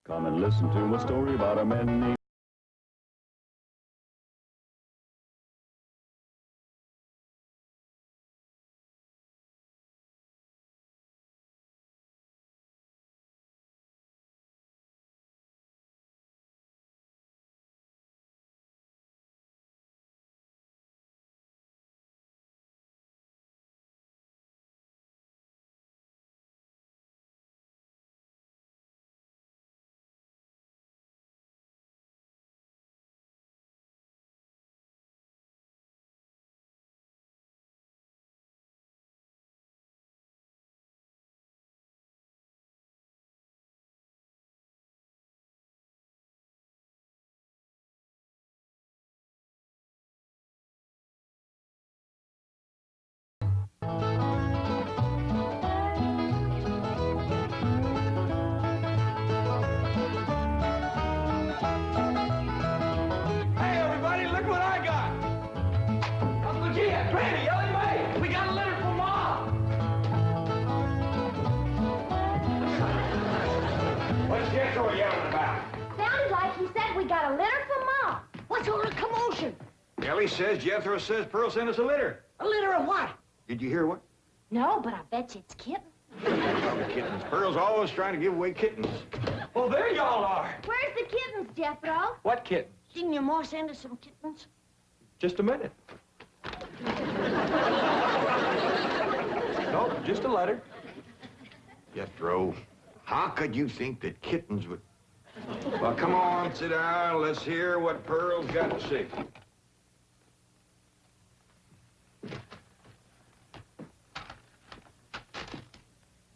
Come and listen to my story about a man named... Jethro yelling about? Sounded like he said we got a litter from Mom. What's all the commotion? Ellie says Jethro says Pearl sent us a litter. A litter of what? Did you hear what? No, but I bet you it's kittens. Probably kittens. Pearl's always trying to give away kittens. Well, there y'all are. Where's the kittens, Jethro? What kittens? Didn't your ma send us some kittens? Just a minute. Nope, just a letter. Jethro, how could you think that kittens would... Well, come on, sit down. Let's hear what Pearl's got to say.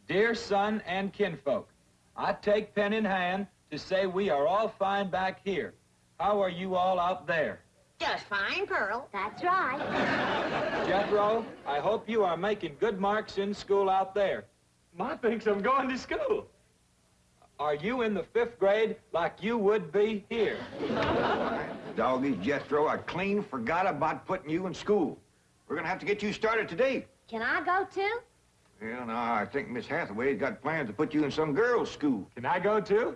Dear son and kinfolk, I take pen in hand to say we are all fine back here. How are you all out there? Just fine, Pearl. That's right. Jethro, I hope you are making good marks in school out there. Ma thinks I'm going to school. Are you in the 5th grade like you would be here? Doggies, Jethro, I clean forgot about putting you in school. We're going to have to get you started today. Can I go too? Well, now, I think Miss Hathaway's got plans to put you in some girls' school. Can I go too?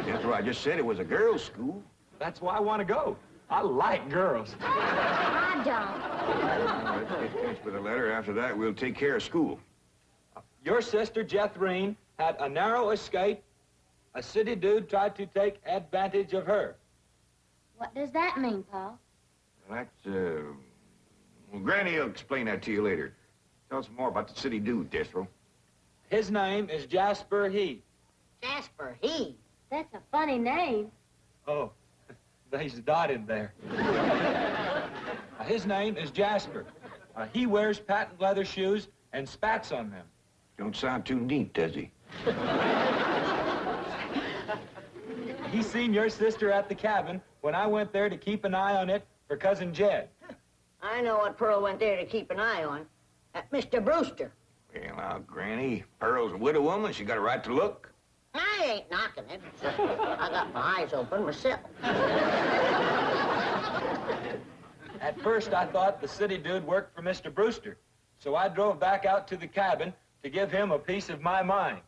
Jethro, I just said it was a girls' school. That's why I want to go. I like girls. I don't. Let's get finished with the letter. After that, we'll take care of school. Your sister, Jethrine, had a narrow escape. A city dude tried to take advantage of her. What does that mean, Paul? Well, well, Granny will explain that to you later. Tell us more about the city dude, Jethro. His name is Jasper He. Jasper He. That's a funny name. Oh, there's a dot in there. His name is Jasper. He wears patent leather shoes and spats on them. Don't sound too neat, does he? He seen your sister at the cabin when I went there to keep an eye on it for Cousin Jed. I know what Pearl went there to keep an eye on. Mr. Brewster. Well, now, Granny, Pearl's a widow woman. She got a right to look. I ain't knocking it. I got my eyes open myself. At first, I thought the city dude worked for Mr. Brewster, so I drove back out to the cabin to give him a piece of my mind.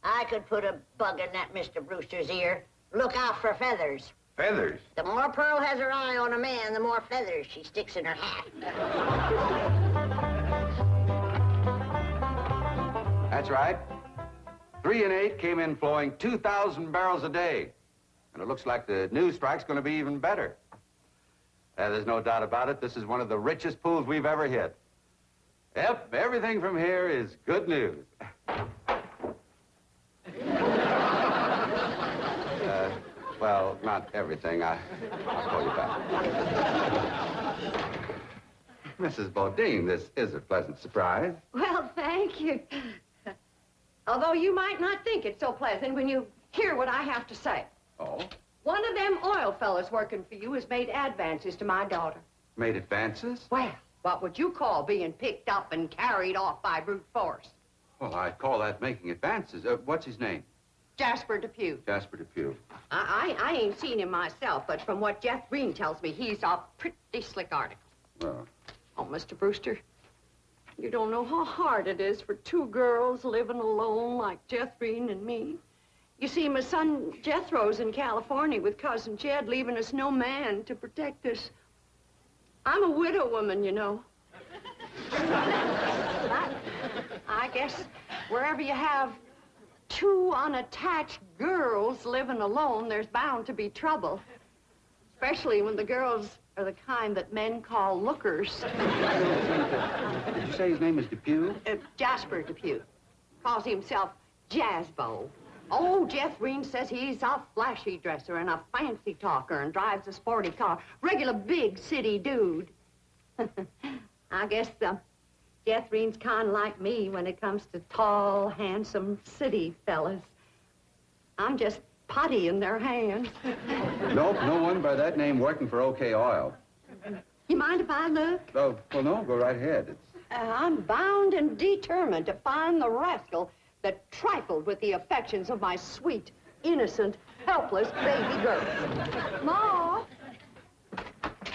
I could put a bug in that Mr. Brewster's ear. Look out for feathers. Feathers? The more Pearl has her eye on a man, the more feathers she sticks in her hat. That's right. 3 and 8 came in flowing 2,000 barrels a day. And it looks like the news strike's going to be even better. There's no doubt about it. This is one of the richest pools we've ever hit. Yep, everything from here is good news. Well, not everything. I'll call you back. Mrs. Bodine, this is a pleasant surprise. Well, thank you. Although you might not think it's so pleasant when you hear what I have to say. Oh? One of them oil fellas working for you has made advances to my daughter. Made advances? Well, what would you call being picked up and carried off by brute force? Well, I'd call that making advances. What's his name? Jasper Depew. Jasper Depew. I ain't seen him myself, but from what Jethro tells me, he's a pretty slick article. Well. Oh, Mr. Brewster, you don't know how hard it is for 2 girls living alone like Jethro and me. You see, my son Jethro's in California with Cousin Jed, leaving us no man to protect us. I'm a widow woman, you know. I guess wherever you have two unattached girls living alone, there's bound to be trouble. Especially when the girls are the kind that men call lookers. Did you say his name is Depew? Jasper Depew. Calls himself Jazzbo. Oh, Jethro says he's a flashy dresser and a fancy talker and drives a sporty car. Regular big city dude. I guess Jethro's kind of like me when it comes to tall, handsome city fellas. I'm just putty in their hands. Nope, no one by that name working for OK Oil. You mind if I look? Oh, well, no, go right ahead. I'm bound and determined to find the rascal that trifled with the affections of my sweet, innocent, helpless baby girl. Ma!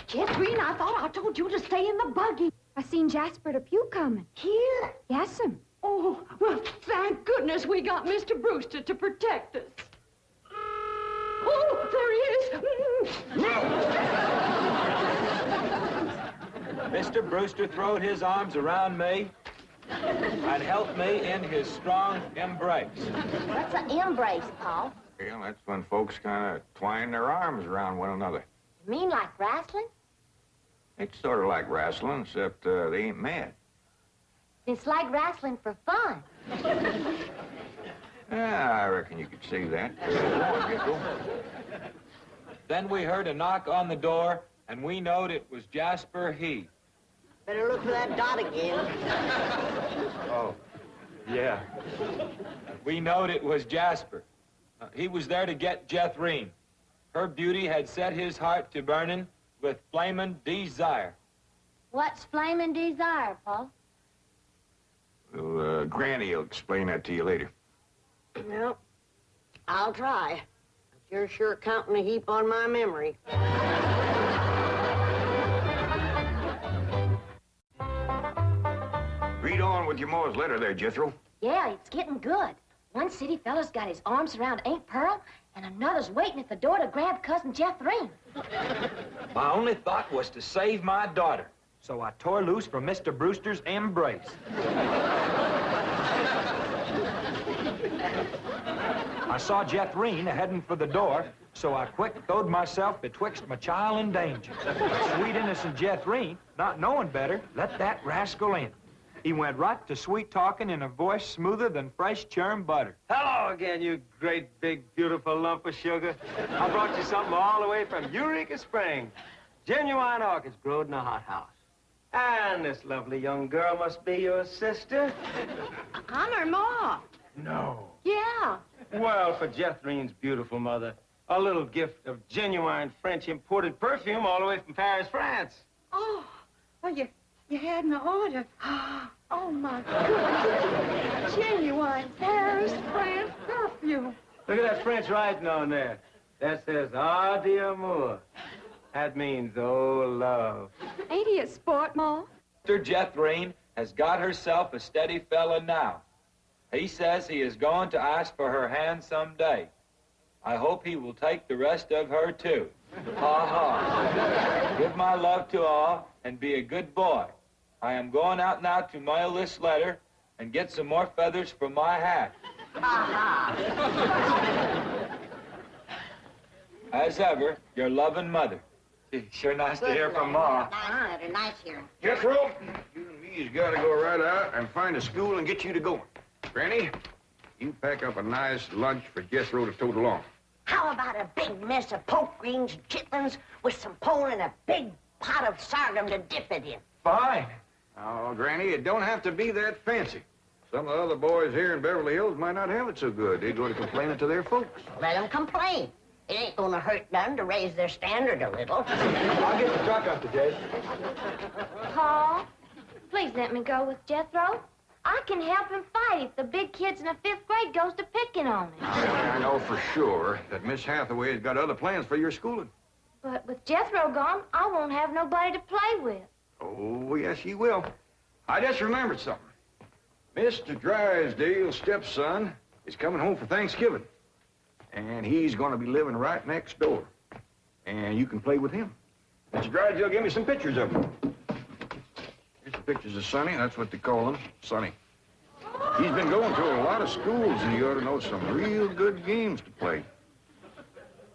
Jethro, I thought I told you to stay in the buggy. I seen Jasper Depew coming. Here? Yes'm. Oh, well, thank goodness we got Mr. Brewster to protect us. Oh, there he is. Mr. Brewster throwed his arms around me and helped me in his strong embrace. What's an embrace, Paul? Well, that's when folks kind of twine their arms around one another. You mean like wrestling? It's sort of like wrestling, except they ain't mad. It's like wrestling for fun. I reckon you could say that. Go on, Jethro. Then we heard a knock on the door, and we knowed it was Jasper He. Better look for that dot again. Oh, yeah. We knowed it was Jasper. He was there to get Jethrine. Her beauty had set his heart to burning with flamin' desire. What's flaming desire, Paul? Well, Granny will explain that to you later. Well, I'll try. You're sure counting a heap on my memory. Read on with your Ma's letter there, Jethro. Yeah, it's getting good. One city fella's got his arms around Aunt Pearl, and another's waiting at the door to grab Cousin Jethrine. My only thought was to save my daughter, so I tore loose from Mr. Brewster's embrace. I saw Jethrine heading for the door, so I quick throwed myself betwixt my child and danger. Sweet innocent Jethrine, not knowing better, let that rascal in. He went right to sweet-talking in a voice smoother than fresh churned butter. Hello again, you great, big, beautiful lump of sugar. I brought you something all the way from Eureka Springs. Genuine orchids growed in a hothouse. And this lovely young girl must be your sister? I'm her ma. No. Yeah. Well, for Jethrine's beautiful mother, a little gift of genuine French imported perfume all the way from Paris, France. Oh, well, you had an order. Oh, my goodness. Genuine Paris, France perfume. Look at that French writing on there. That says, "Ah, d'amour." That means, oh, love. Ain't he a sport, Ma? Mr. Jethrine has got herself a steady fella now. He says he is going to ask for her hand someday. I hope he will take the rest of her, too. Ha ha. Give my love to all and be a good boy. I am going out now to mail this letter and get some more feathers for my hat. As ever, your loving mother. Gee, sure nice to hear from Ma. Nice letter, nice hearing. Jethro, you and me's got to go right out and find a school and get you to going. Granny, you pack up a nice lunch for Jethro to tote along. How about a big mess of poke greens and chitlins with some pone and a big pot of sorghum to dip it in? Fine. Oh, Granny, it don't have to be that fancy. Some of the other boys here in Beverly Hills might not have it so good. They'd go to complaining to their folks. Let them complain. It ain't gonna hurt none to raise their standard a little. I'll get the truck up to Jay. Paul, please let me go with Jethro. I can help him fight if the big kids in the 5th grade goes to picking on him. I know for sure that Miss Hathaway has got other plans for your schooling. But with Jethro gone, I won't have nobody to play with. Oh, yes, you will. I just remembered something. Mr. Drysdale's stepson is coming home for Thanksgiving. And he's going to be living right next door. And you can play with him. Mr. Drysdale, give me some pictures of him. Here's the pictures of Sonny. That's what they call him, Sonny. He's been going to a lot of schools, and you ought to know some real good games to play.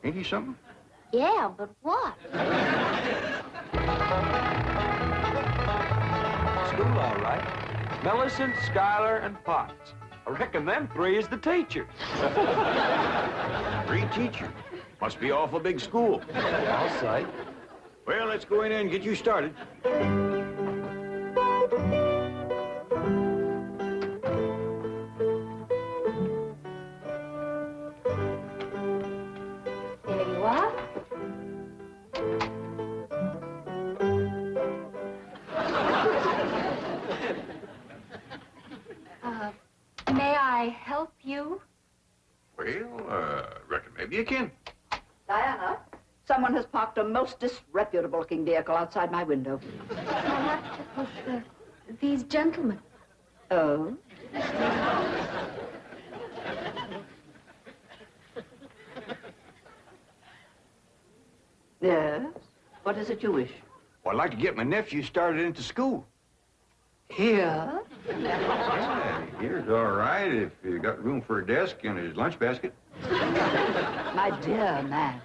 Ain't he something? Yeah, but what? School, all right. Millicent, Schuyler, and Potts. I reckon them three is the teachers. 3 teachers. Must be awful big school. I'll say. Well, let's go in there and get you started. There you are. May I help you? Well, reckon maybe you can. Diana, someone has parked a most disreputable-looking vehicle outside my window. Perhaps it was these gentlemen. Oh? Yes? What is it you wish? Well, I'd like to get my nephew started into school. Here? Yeah, here's all right if you got room for a desk and his lunch basket. My dear man,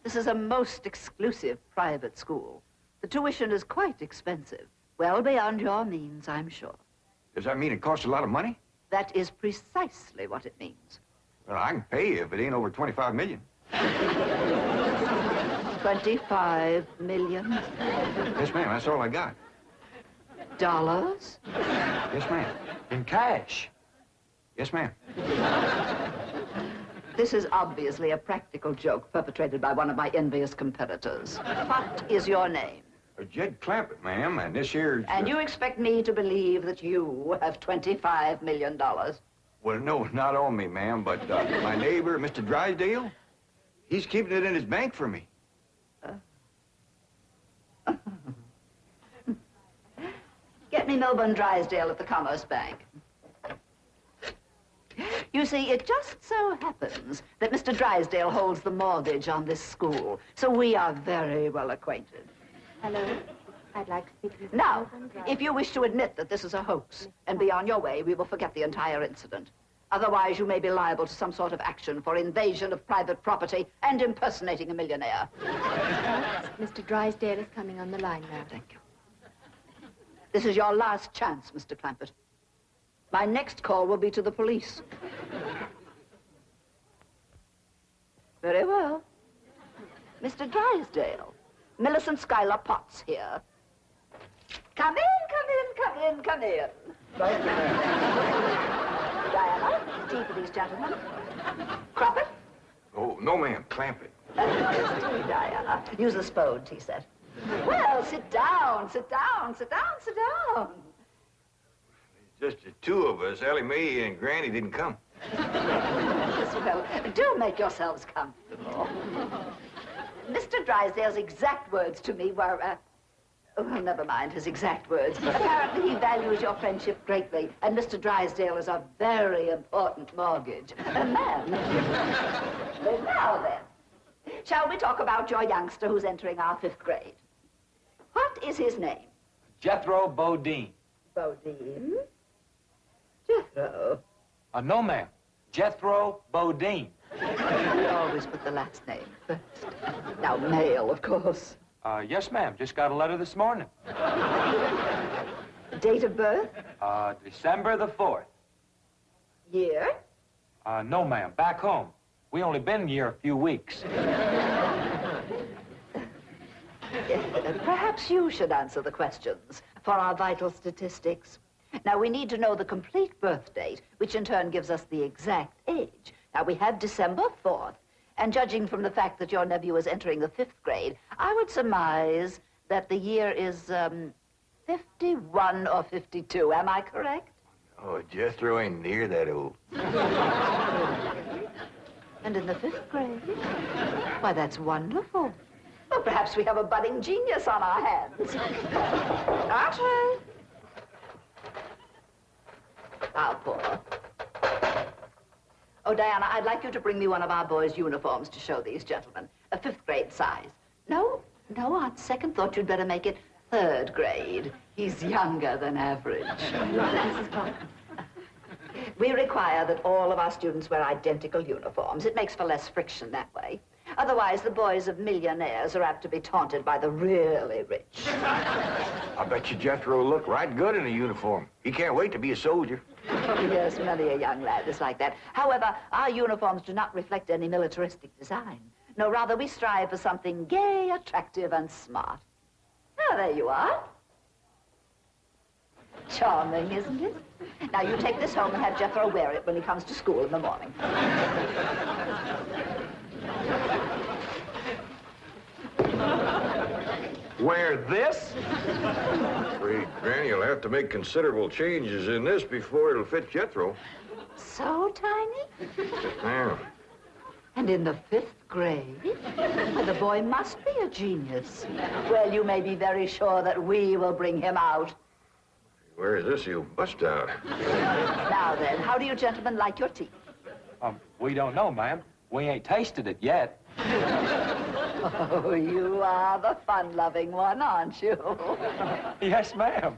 this is a most exclusive private school. The tuition is quite expensive. Well beyond your means, I'm sure. Does that mean it costs a lot of money? That is precisely what it means. Well, I can pay you if it ain't over 25 million. 25 million Yes, ma'am, that's all I got. dollars? Yes, ma'am. In cash. Yes, ma'am. This is obviously a practical joke perpetrated by one of my envious competitors. What is your name? Jed Clampett, ma'am, and this here's... And you expect me to believe that you have $25 million? Well, no, not on me, ma'am, but my neighbor, Mr. Drysdale, he's keeping it in his bank for me. Get me Melbourne Drysdale at the Commerce Bank. You see, it just so happens that Mr. Drysdale holds the mortgage on this school, so we are very well acquainted. Hello. I'd like to speak to you. Now, if you wish to admit that this is a hoax and be on your way, we will forget the entire incident. Otherwise, you may be liable to some sort of action for invasion of private property and impersonating a millionaire. Mr. Drysdale is coming on the line now. Thank you. This is your last chance, Mr. Clampett. My next call will be to the police. Very well. Mr. Drysdale, Millicent Schuyler Potts here. Come in, come in, come in, come in. Thank you, ma'am. Diana, tea for these gentlemen. Crumpet? Oh, no, ma'am, Clampett. Tea, Diana. Use the Spode tea set. Well, sit down, sit down, sit down, sit down. Just the 2 of us. Ellie Mae and Granny didn't come. Yes, well, do make yourselves comfortable. Mr. Drysdale's exact words to me were, well, never mind his exact words. Apparently he values your friendship greatly, and Mr. Drysdale is a very important mortgage. Man. But now then, shall we talk about your youngster who's entering our 5th grade? What is his name? Jethro Bodine. Bodine? Jethro. No, ma'am. Jethro Bodine. We always put the last name first. Now, male, of course. Yes, ma'am. Just got a letter this morning. Date of birth? December the 4th. Year? No, ma'am. Back home. We only been here a few weeks. Perhaps you should answer the questions for our vital statistics. Now, we need to know the complete birth date, which in turn gives us the exact age. Now, we have December 4th, and judging from the fact that your nephew is entering the 5th grade, I would surmise that the year is, 51 or 52. Am I correct? Oh, Jethro ain't near that old. And in the 5th grade? Why, that's wonderful. Well, perhaps we have a budding genius on our hands. Archie! I'll pour. Oh, Diana, I'd like you to bring me one of our boys' uniforms to show these gentlemen. A 5th grade size. No, on second thought, you'd better make it 3rd grade. He's younger than average. Mrs. Pope. We require that all of our students wear identical uniforms. It makes for less friction that way. Otherwise, the boys of millionaires are apt to be taunted by the really rich. I bet you Jethro will look right good in a uniform. He can't wait to be a soldier. Yes, many a young lad is like that. However, our uniforms do not reflect any militaristic design. No, rather, we strive for something gay, attractive, and smart. Oh, there you are. Charming, isn't it? Now, you take this home and have Jethro wear it when he comes to school in the morning. Wear this? Afraid Granny will have to make considerable changes in this before it'll fit Jethro. So tiny? Yeah. And in the 5th grade? Well, the boy must be a genius. Well, you may be very sure that we will bring him out. Where is this? He'll bust out. Now then, how do you gentlemen like your tea? We don't know, ma'am. We ain't tasted it yet. Oh, you are the fun-loving one, aren't you? Yes, ma'am.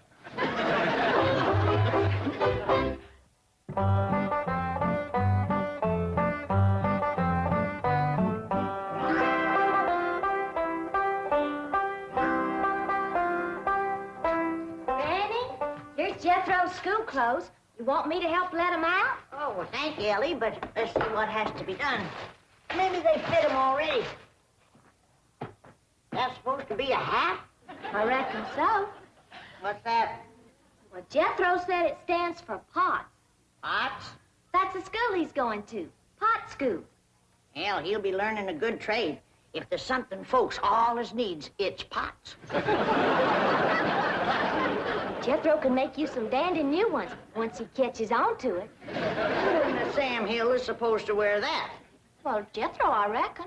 Granny, here's Jethro's school clothes. You want me to help let him out? Oh, well, thank you, Ellie, but let's see what has to be done. Maybe they fit him already. That's supposed to be a hat? I reckon so. What's that? Well, Jethro said it stands for POTS. Pots? That's the school he's going to. Pot school. Hell, he'll be learning a good trade. If there's something folks always needs, it's pots. Jethro can make you some dandy new ones once he catches on to it. And Sam Hill is supposed to wear that. Well, Jethro, I reckon.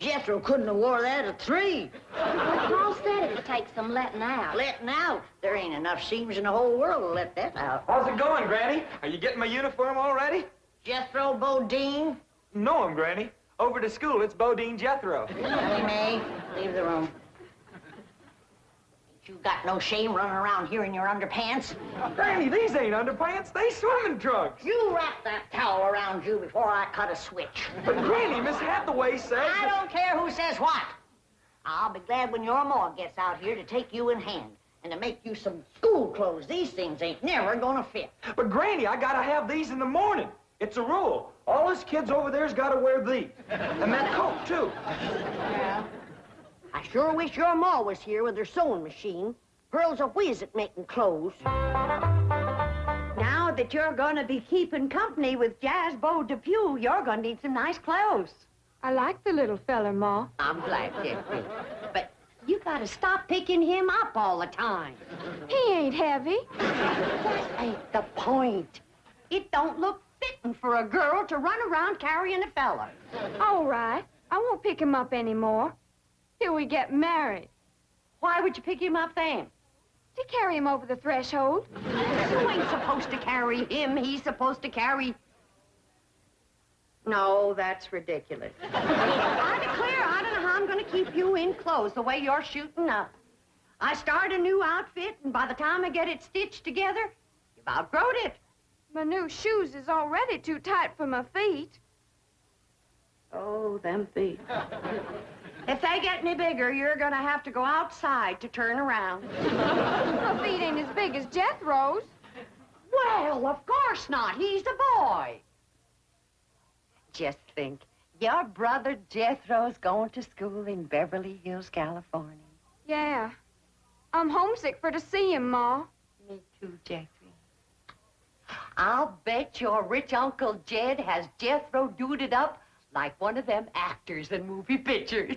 Jethro couldn't have wore that at 3. Well, Paul said it'd take some letting out. Letting out? There ain't enough seams in the whole world to let that out. How's it going, Granny? Are you getting my uniform already? Jethro Bodine? No, Granny. Over to school, it's Bodine Jethro. Ellie Mae, leave the room. You got no shame running around here in your underpants? Granny, these ain't underpants. They swimming trunks. You wrap that towel around you before I cut a switch. But Granny, Miss Hathaway says... I don't care who says what. I'll be glad when your ma gets out here to take you in hand and to make you some school clothes. These things ain't never gonna fit. But Granny, I gotta have these in the morning. It's a rule. All us kids over there's gotta wear these. And that coat, too. Yeah. I sure wish your ma was here with her sewing machine. Girls are whiz at making clothes. Now that you're going to be keeping company with Jazzbo Depew, you're going to need some nice clothes. I like the little fella, Ma. I'm glad, Jeffrey. But you got to stop picking him up all the time. He ain't heavy. That ain't the point. It don't look fitting for a girl to run around carrying a fella. All right. I won't pick him up anymore. Till we get married. Why would you pick him up then? To carry him over the threshold. You ain't supposed to carry him. He's supposed to carry... No, that's ridiculous. I declare, I don't know how I'm going to keep you in clothes the way you're shooting up. I start a new outfit, and by the time I get it stitched together, you've outgrown it. My new shoes is already too tight for my feet. Oh, them feet. If they get any bigger, you're going to have to go outside to turn around. My feet ain't as big as Jethro's. Well, of course not. He's a boy. Just think, your brother Jethro's going to school in Beverly Hills, California. Yeah. I'm homesick for to see him, Ma. Me too, Jeffrey. I'll bet your rich Uncle Jed has Jethro duded up like one of them actors in movie pictures.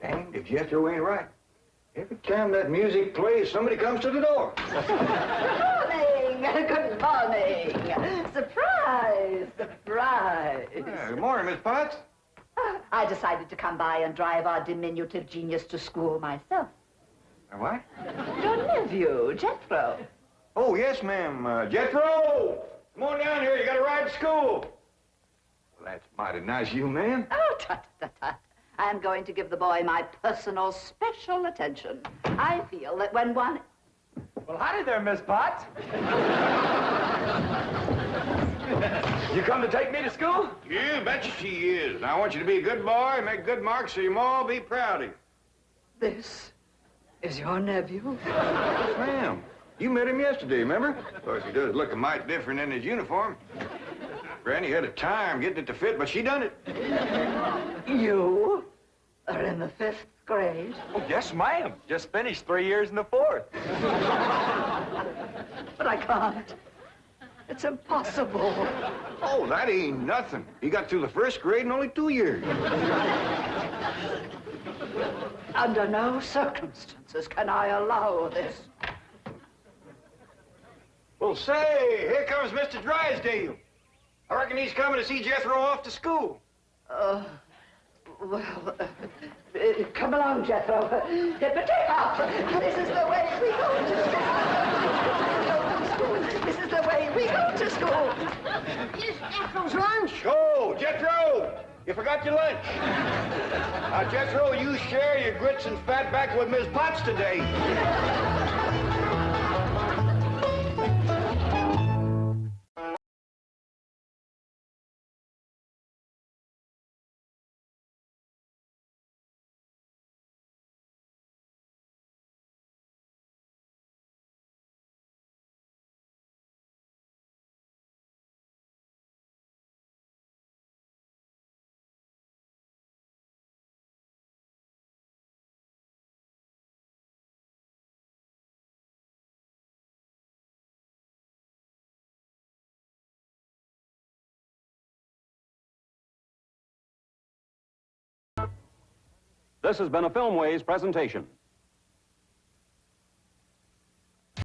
Dang, if Jethro ain't right. Every time that music plays, somebody comes to the door. Good morning. Good morning. Surprise. Good morning, Miss Potts. I decided to come by and drive our diminutive genius to school myself. What? Your nephew, Jethro. Oh, yes, ma'am. Jethro! Come on down here. You got to ride to school. Well, that's mighty nice of you, ma'am. Oh, tut. I'm going to give the boy my personal special attention. I feel that when one... Well, howdy there, Miss Potts. You come to take me to school? You betcha she is. Now, I want you to be a good boy, make good marks so your ma will be proud of you. This is your nephew? Yes, ma'am. You met him yesterday, remember? Of course, he does look a mite different in his uniform. Granny had a time getting it to fit, but she done it. You are in the 5th grade? Oh, yes, ma'am. Just finished 3 years in the 4th. But I can't. It's impossible. Oh, that ain't nothing. He got through the 1st grade in only 2 years. Under no circumstances can I allow this. Well, say, here comes Mr. Drysdale. I reckon he's coming to see Jethro off to school. Come along, Jethro. But take off. This is the way we go to school. This is the way we go to school. Is Jethro's lunch? Oh, Jethro, you forgot your lunch. Now, Jethro, you share your grits and fat back with Miss Potts today. This has been a Filmways presentation.